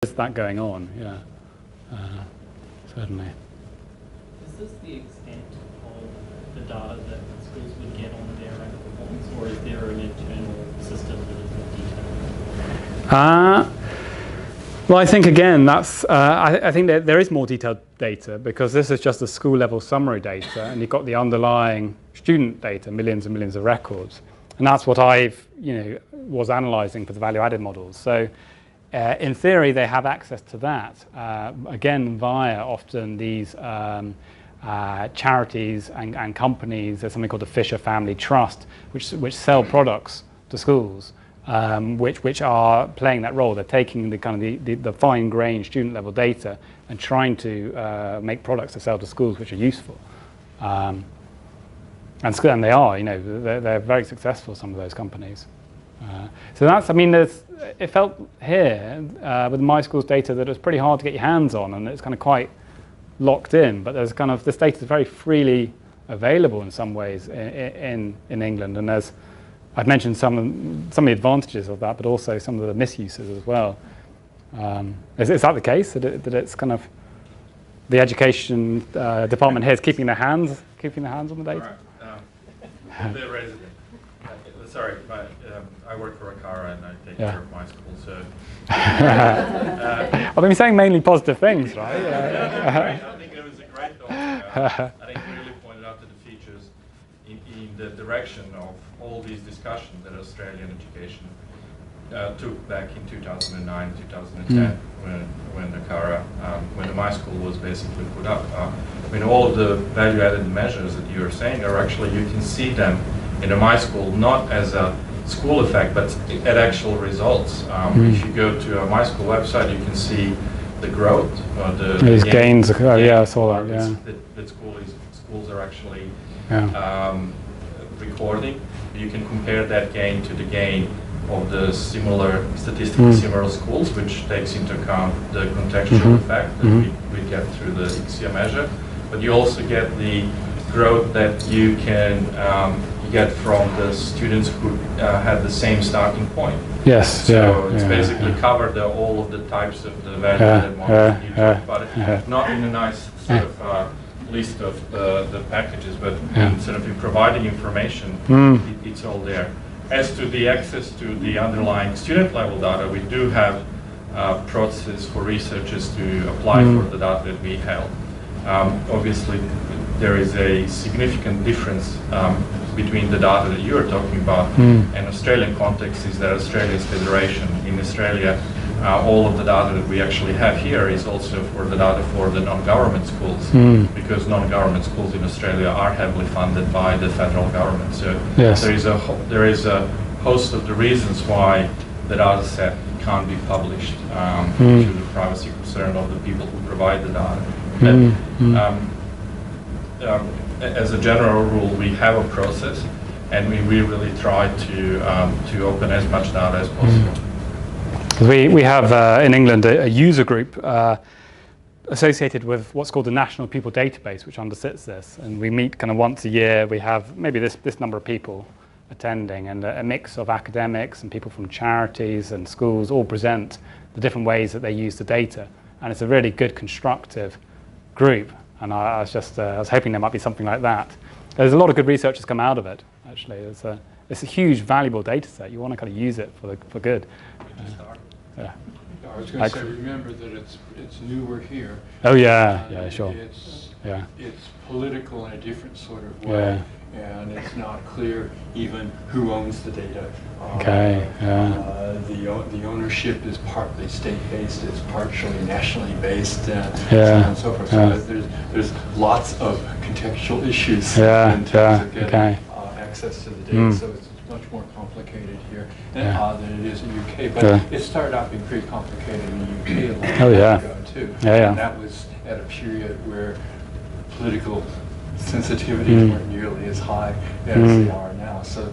is that going on, yeah, certainly. Is this the extent of the data that schools would get on their own performance, or is there an internal system that is more detailed? Well, I think again, that's. I think that there is more detailed data because this is just the school-level summary data, and you've got the underlying student data, millions and millions of records, and that's what was analysing for the value-added models. So, in theory, they have access to that again via often these charities and companies. There's something called the Fisher Family Trust, which sell products to schools. Which are playing that role. They're taking the fine-grained student-level data and trying to make products to sell to schools which are useful. And they are, they're very successful, some of those companies. So that's, it felt here with my school's data that it was pretty hard to get your hands on, and it's kind of quite locked in. But there's this data is very freely available in some ways in England, and there's. I've mentioned some of the advantages of that, but also some of the misuses as well. Is that the case? That it's kind of the education department here is keeping their hands on the data? Right. The resident. Sorry, I work for Akara and I take care of my school. So I've been saying mainly positive things, right? I think it was a great talk. I think you really pointed out to the features in the direction of all these discussions that Australian education took back in 2009, 2010, when the My School was basically put up. All of the value-added measures that you are saying are actually, you can see them in the My School, not as a school effect, but at actual results. If you go to a My School website, you can see the growth, these gains. Yeah, I saw that. Yeah, that schools are actually recording. You can compare that gain to the gain of the statistically similar schools, which takes into account the contextual effect that we get through the IPPE measure. But you also get the growth that you can get from the students who had the same starting point. Yes. So it's basically covered all of the types of the value-added models you talked about it. Not in a nice sort of list of the packages, but instead of providing information, it's all there. As to the access to the underlying student level data, we do have a process for researchers to apply for the data that we held. Obviously, there is a significant difference between the data that you are talking about and Australian context is that Australia's federation. In Australia, all of the data that we actually have here is also for the data for the non-government schools, because non-government schools in Australia are heavily funded by the federal government. So there is a host of the reasons why the data set can't be published due to the privacy concern of the people who provide the data. But as a general rule, we have a process, and we really try to open as much data as possible. We have in England a user group associated with what's called the National Pupil Database, which undersits this, and we meet kind of once a year. We have maybe this number of people attending, and a mix of academics and people from charities and schools all present the different ways that they use the data, and it's a really good constructive group. And I was hoping there might be something like that. There's a lot of good research that's come out of it. Actually, it's a huge, valuable data set. You want to kind of use it for good. I was going to say, remember that it's newer here. Oh sure. It's political in a different sort of way, and it's not clear even who owns the data. The ownership is partly state-based, it's partially nationally based, and so on and so forth. So there's lots of contextual issues in terms of getting access to the data. So it's much more complicated here than it is in the UK. But it started out being pretty complicated in the UK a long time ago too. And that was at a period where political sensitivities weren't nearly as high as they are now. So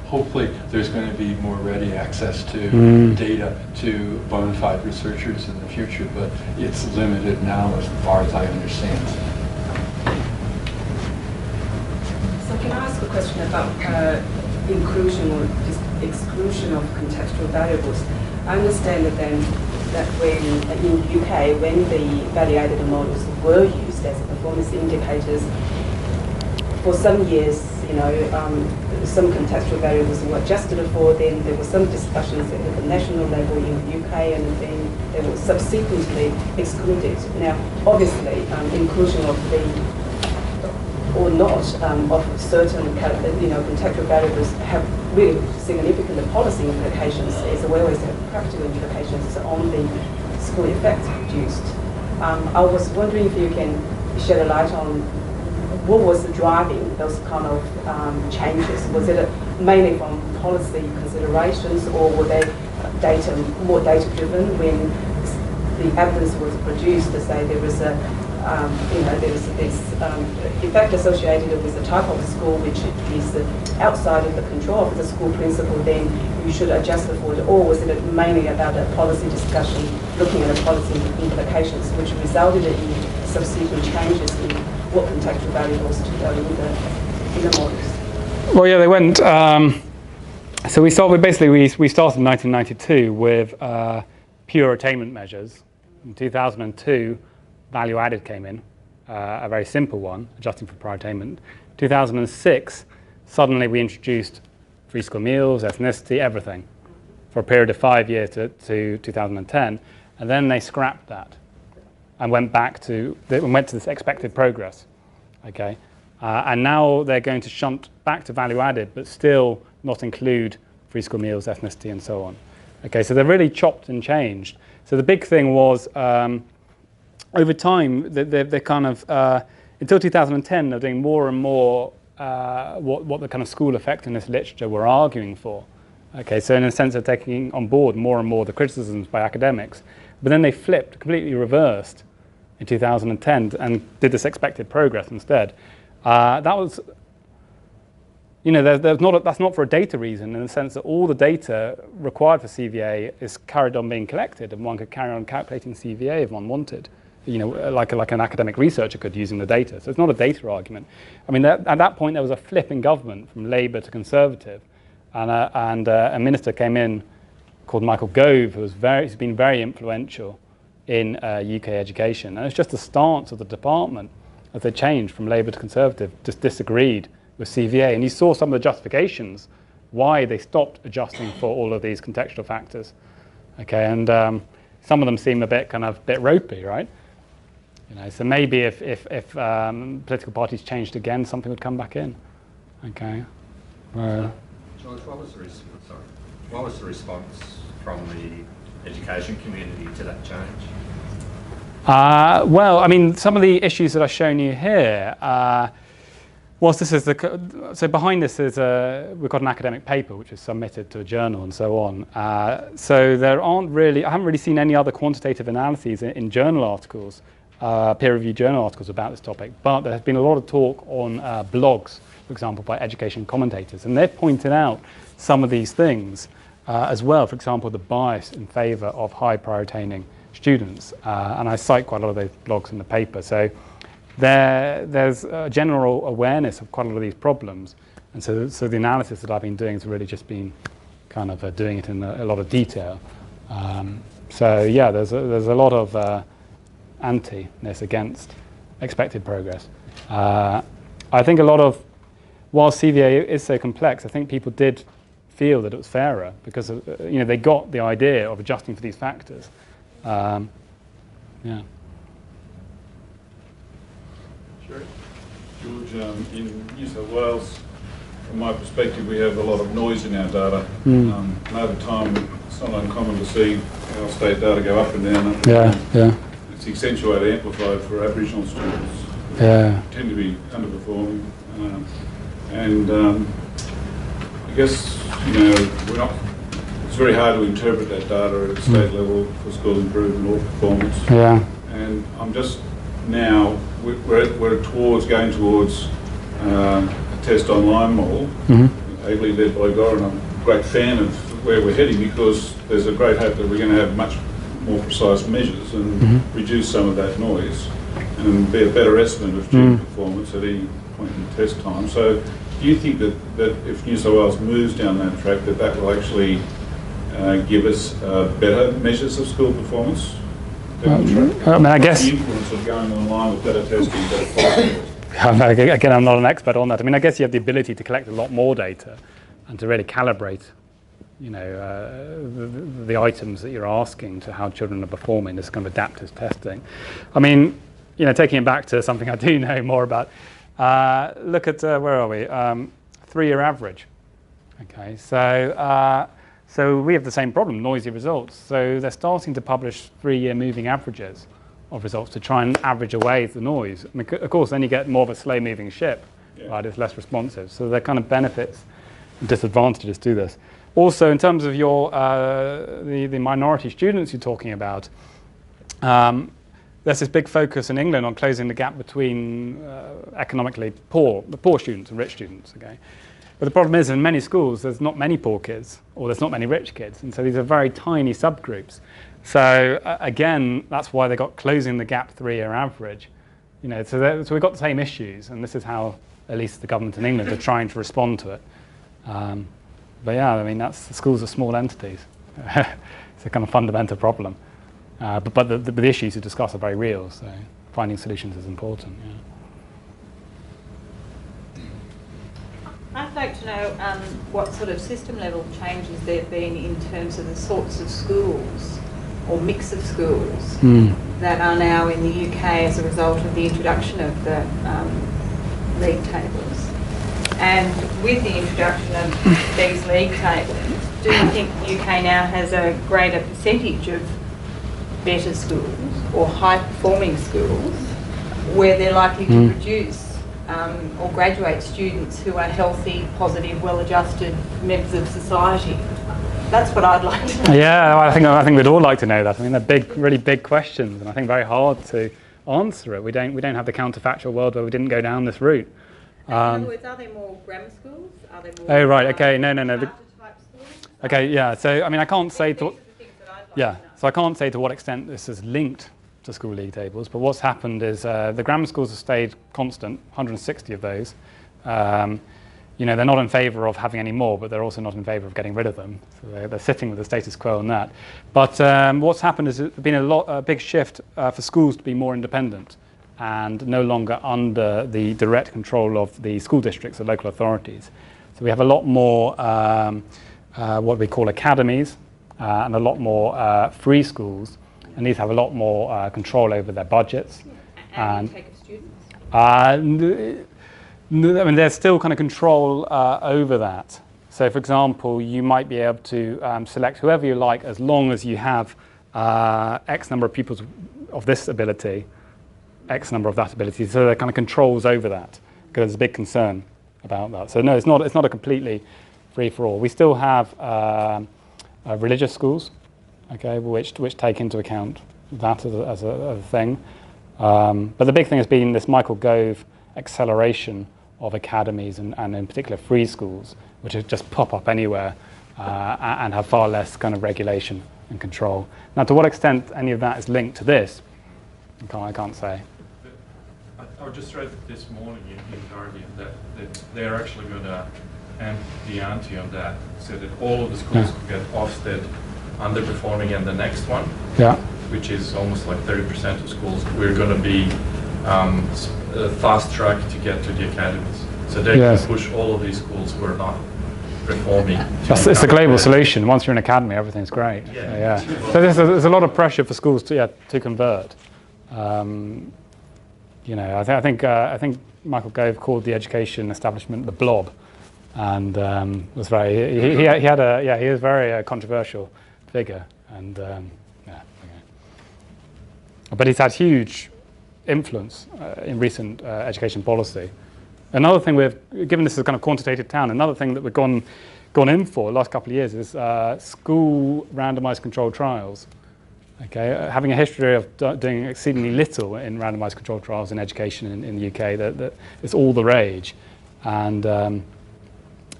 hopefully there's going to be more ready access to data to bona fide researchers in the future, but it's limited now as far as I understand. So can I ask a question about inclusion or just exclusion of contextual variables? I understand that then that when in UK, when the value-added models were used as performance indicators, for some years, some contextual variables were adjusted for. Then there were some discussions at the national level in the UK, and then they were subsequently excluded. Now, obviously, inclusion of the or not of certain contextual variables have really significant policy implications as well as practical implications on the school effects produced. I was wondering if you can shed a light on what was driving those kind of changes. Was it mainly from policy considerations, or were they more data-driven when the evidence was produced to say there was a there was this effect associated with the type of school which is outside of the control of the school principal, then you should adjust for it? Or was it mainly about a policy discussion, looking at the policy implications, which resulted in subsequent changes in what contextual variables to go in the models? Well, yeah, they went. So we started in 1992 with pure attainment measures. In 2002. Value added came in, a very simple one, adjusting for prior attainment. 2006, suddenly we introduced free school meals, ethnicity, everything, for a period of 5 years to 2010, and then they scrapped that and went to this expected progress, okay? And now they're going to shunt back to value added, but still not include free school meals, ethnicity, and so on. Okay, so they're really chopped and changed. So the big thing was, over time, they're kind of, until 2010, they're doing more and more what the kind of school effectiveness literature were arguing for. Okay, so in a sense of taking on board more and more the criticisms by academics. But then they flipped, completely reversed in 2010 and did this expected progress instead. That was, that's not for a data reason, in the sense that all the data required for CVA is carried on being collected, and one could carry on calculating CVA if one wanted. Like an academic researcher could using the data. So it's not a data argument. I mean, at that point, there was a flip in government from Labour to Conservative, and a minister came in called Michael Gove, who's been very influential in UK education. And it's just the stance of the department as they changed from Labour to Conservative, just disagreed with CVA. And you saw some of the justifications why they stopped adjusting for all of these contextual factors. Okay, and some of them seem a bit ropey, right? So maybe if political parties changed again, something would come back in. Okay. George, what was the response from the education community to that change? Well, I mean, some of the issues that I've shown you here. Whilst this is so behind this is we've got an academic paper which is submitted to a journal and so on. So I haven't really seen any other quantitative analyses in journal articles. Peer-reviewed journal articles about this topic, but there has been a lot of talk on blogs, for example, by education commentators, and they've pointed out some of these things as well. For example, the bias in favour of high prior attaining students, and I cite quite a lot of those blogs in the paper. So there's a general awareness of quite a lot of these problems, and so the analysis that I've been doing has really just been kind of doing it in a lot of detail. So yeah, there's a lot of anti-ness against expected progress. I think while CVA is so complex, I think people did feel that it was fairer because they got the idea of adjusting for these factors. Yeah. Sure. George, in New South Wales, from my perspective, we have a lot of noise in our data. And over time, it's not uncommon to see our state data go up and down. Yeah. It's accentuated, amplified for Aboriginal students. Tend to be underperforming, and I guess it's very hard to interpret that data at state level for school improvement or performance. Yeah. And I'm just now we're going towards a test online model, ably led by Gore, and I'm a great fan of where we're heading because there's a great hope that we're going to have much more precise measures and reduce some of that noise and be a better estimate of student performance at any point in test time. So do you think that if New South Wales moves down that track, that will actually give us better measures of school performance? I mean, I guess the influence of going online with better testing, better quality. Again, I'm not an expert on that. I mean, I guess you have the ability to collect a lot more data and to really calibrate, you know, the items that you're asking to how children are performing, this kind of adaptive testing. I mean, you know, taking it back to something I do know more about, look at, where are we? 3-year average. Okay, so we have the same problem, noisy results. So they're starting to publish 3-year moving averages of results to try and average away the noise. I mean, of course, then you get more of a slow-moving ship, right? It's less responsive. So there are kind of benefits and disadvantages to this. Also, in terms of your the minority students you're talking about, there's this big focus in England on closing the gap between economically the poor students and rich students. Okay. But the problem is, in many schools, there's not many poor kids, or there's not many rich kids, and so these are very tiny subgroups. So again, that's why they got closing the gap 3-year average. You know, so we've got the same issues, and this is how at least the government in England are trying to respond to it. But yeah, I mean, the schools are small entities. It's a kind of fundamental problem. But the issues to discuss are very real, so finding solutions is important. Yeah. I'd like to know what sort of system level changes there have been in terms of the sorts of schools or mix of schools that are now in the UK as a result of the introduction of the league tables. And with the introduction of these league tables, do you think the UK now has a greater percentage of better schools or high-performing schools where they're likely to produce or graduate students who are healthy, positive, well-adjusted members of society? That's what I'd like to know. Yeah, I think we'd all like to know that. I mean, they're big, really big questions, and I think very hard to answer it. We don't have the counterfactual world where we didn't go down this route. In other words, are there more grammar schools? Are there more? Oh right, okay, no. Type schools? Okay, yeah. So I mean, I can't say to. Yeah, so I can't say to what extent this is linked to school league tables, but what's happened is the grammar schools have stayed constant, 160 of those. You know, they're not in favour of having any more, but they're also not in favour of getting rid of them. So they're sitting with the status quo on that. But what's happened is there's been a big shift for schools to be more independent and no longer under the direct control of the school districts or local authorities. So we have a lot more what we call academies and a lot more free schools, and these have a lot more control over their budgets. And intake of students? I mean, there's still kind of control over that. So, for example, you might be able to select whoever you like as long as you have X number of pupils of this ability, X number of that ability. So there are kind of controls over that, because there's a big concern about that. So no, it's not a completely free-for-all. We still have religious schools, okay, which take into account that as a thing. But the big thing has been this Michael Gove acceleration of academies and in particular free schools, which just pop up anywhere and have far less kind of regulation and control. Now, to what extent any of that is linked to this, I can't say. I just read this morning in Guardian that they're actually going to amp the ante on that, so that all of the schools could get Ofsted underperforming and the next one, which is almost like 30% of schools. We're going to be a fast track to get to the academies. So they can push all of these schools who are not performing. It's a global solution. Once you're in academy, everything's great. So there's a lot of pressure for schools to convert. You know, I think Michael Gove called the education establishment the blob, and was very he was very controversial figure, and but he's had huge influence in recent education policy. Another thing given this is a kind of quantitative town, another thing that we've gone in for the last couple of years is school randomised controlled trials. Okay, having a history of doing exceedingly little in randomised controlled trials in education in the UK, that it's all the rage, and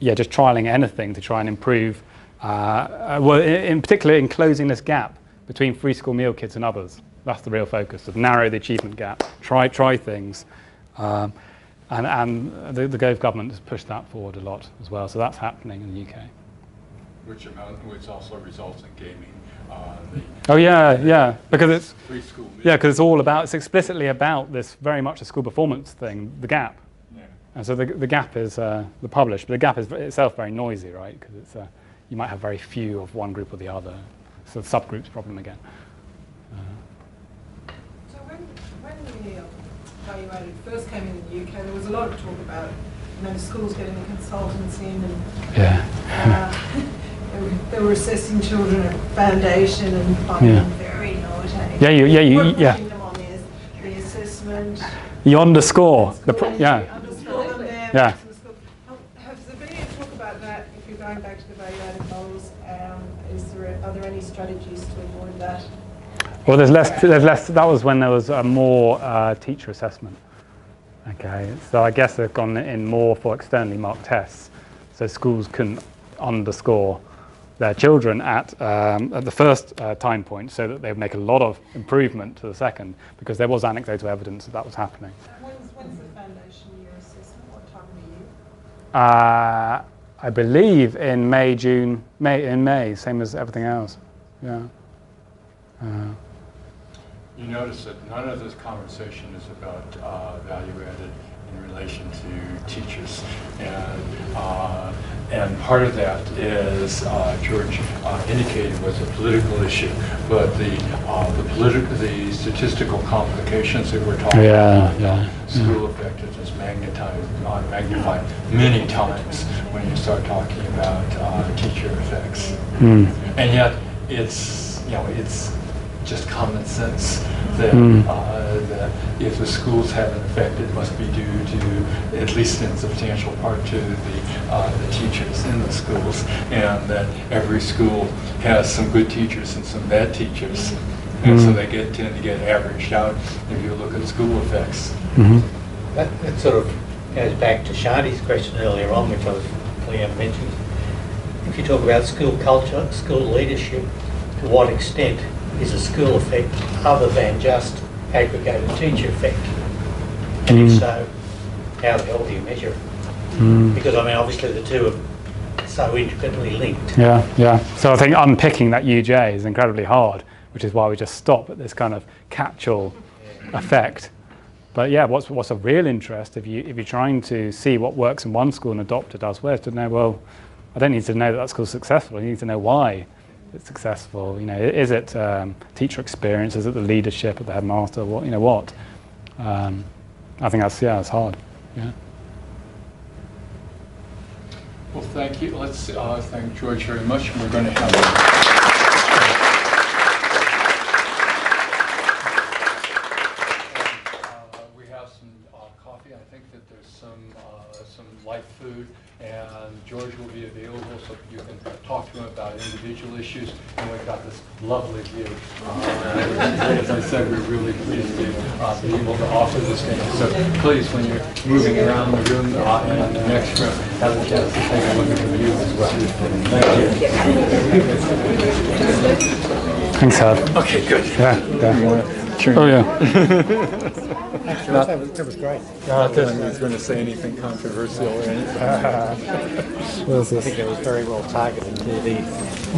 just trialling anything to try and improve. Well, in particular, in closing this gap between free school meal kits and others. That's the real focus, to narrow the achievement gap, try things. And the Gove government has pushed that forward a lot as well, so that's happening in the UK. which also results in gaming. Oh yeah, because it's preschool. Yeah, because it's explicitly about this very much a school performance thing, the gap. Yeah. And so the gap is the published, but the gap is itself very noisy, right? Because it's you might have very few of one group or the other. So the subgroups problem again. So when the evaluated first came in the UK, there was a lot of talk about the schools getting the consultants in and they were assessing children at foundation and finding them very naughty. Yeah. Putting them on the assessment. You underscore Underscore them there. Yeah. Has there been any talk about that? If you're going back to the evaluated models, are there any strategies to avoid that? Well, there's less. That was when there was more teacher assessment. Okay, so I guess they've gone in more for externally marked tests, so schools couldn't underscore their children at the first time point, so that they would make a lot of improvement to the second, because there was anecdotal evidence that was happening. When's the foundation year assessment? What time of the year? I believe in May, same as everything else. Yeah. You notice that none of this conversation is about value added in relation to teachers, and part of that is George indicated was a political issue, but the statistical complications that we're talking about, school effectiveness magnified many times when you start talking about teacher effects, and yet it's just common sense that, that if the schools have an effect, it must be due to, at least in substantial part, to the teachers in the schools, and that every school has some good teachers and some bad teachers, and so they tend to get averaged out if you look at school effects. That sort of goes back to Shanti's question earlier on, which I was Liam mentioned. If you talk about school culture, school leadership, to what extent is a school effect other than just aggregated teacher effect? And if so, how the hell do you measure it? Because I mean, obviously the two are so intricately linked. Yeah. So I think unpicking that UJ is incredibly hard, which is why we just stop at this kind of catch-all effect. But yeah, what's of real interest if you're trying to see what works in one school and adopt it elsewhere, is to know, well, I don't need to know that school's successful. I need to know why it's successful. Is it teacher experience? Is it the leadership of the headmaster? What? I think that's hard. Yeah. Well, thank you. Let's thank George very much. We're going to have we have some coffee. I think that there's some light food, and George will be available so you can talk to him about individual issues. And we've got this lovely view. As I said, we're really pleased to be able to offer this thing. So please, when you're moving around the room and the next room, have a chance to take a look at the view as well. Thank you. Thanks, Howard. Okay, good. Yeah. Oh yeah. That was great. Not that I was going to say anything controversial or anything. I think it was very well targeted to the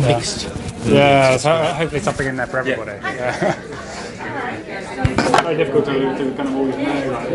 mixed. Yeah, so hopefully something in there for everybody. Yeah. It's very difficult to kind of always know like